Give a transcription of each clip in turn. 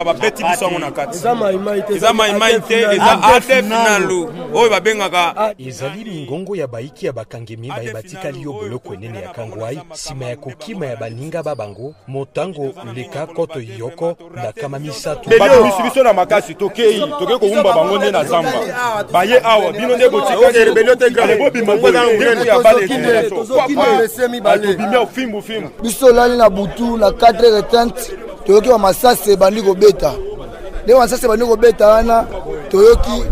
babeti biso na kati eza maimai te eza adef nalu oyo babengaka ezali mingongo ya baiki ya bakangemi bayebatikali yo boloko enene ya kangwai nsima ya kokima ya baninga babango motango leka koto yoko na kama misato biso na makasi tokei kowumba bango nde na zamba baye awa bino nde botikali biso lali na butu na 4 retente toyoki wa masase bandi kobeta nde masase bandi kobeta wana toyoki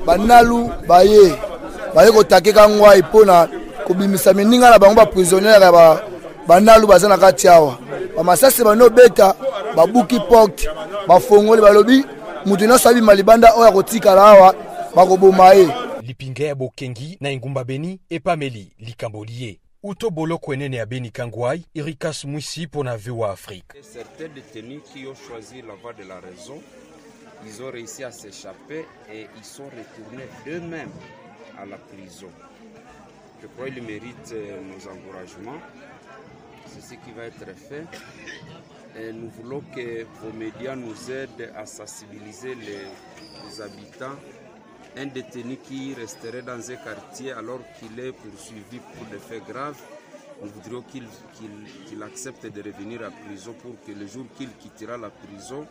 banalu baye kotake kangwai mpona kobimisa mininga na bango baprisonniere ya banalu baza na kati awa bamasase bandi kobeta babuki porte bafongoli balobi mutu nyonso abima libanda oyo akotikala awa bakoboma ye lipinga ya bokengi na engumba beni epameli likambo liye Uto boloko enene ya Beni Kangwai, Erikas Mwisi pour la VOA Afrique. Certains détenus qui ont choisi la voie de la raison, ils ont réussi à s'échapper et ils sont retournés eux-mêmes à la prison. Je crois qu'ils méritent nos encouragements. C'est ce qui va être fait. Et nous voulons que vos médias nous aident à sensibiliser les habitants. Un détenu qui resterait dans un quartier alors qu'il est poursuivi pour des faits graves, nous voudrions qu'il accepte de revenir à prison pour que le jour qu'il quittera la prison,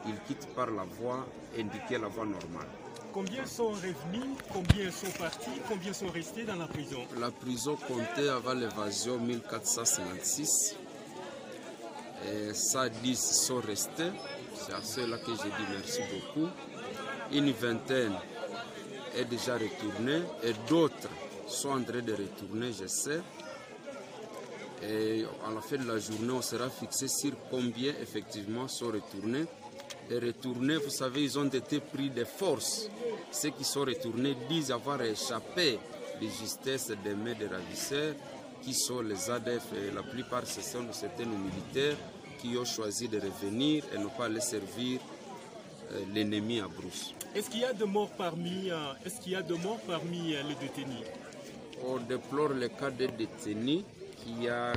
il quitte par la voie indiquée, la voie normale. Combien sont revenus, combien sont partis, combien sont restés dans la prison? La prison comptait avant l'évasion 1456 et 110 sont restés. C'est à ceux-là que j'ai dit merci beaucoup. Une vingtaine est déjà retourné et d'autres sont en train de retourner, je sais. Et à la fin de la journée, on sera fixé sur combien effectivement sont retournés. Les retournés, vous savez, ils ont été pris de force. Ceux qui sont retournés disent avoir échappé de justesse des mains des ravisseurs, qui sont les ADF. Et la plupart, ce sont certains militaires qui ont choisi de revenir et ne pas aller servir l'ennemi à brousse. Est-ce qu'il y a de morts parmi, les détenus? On déplore le cas des détenus qui a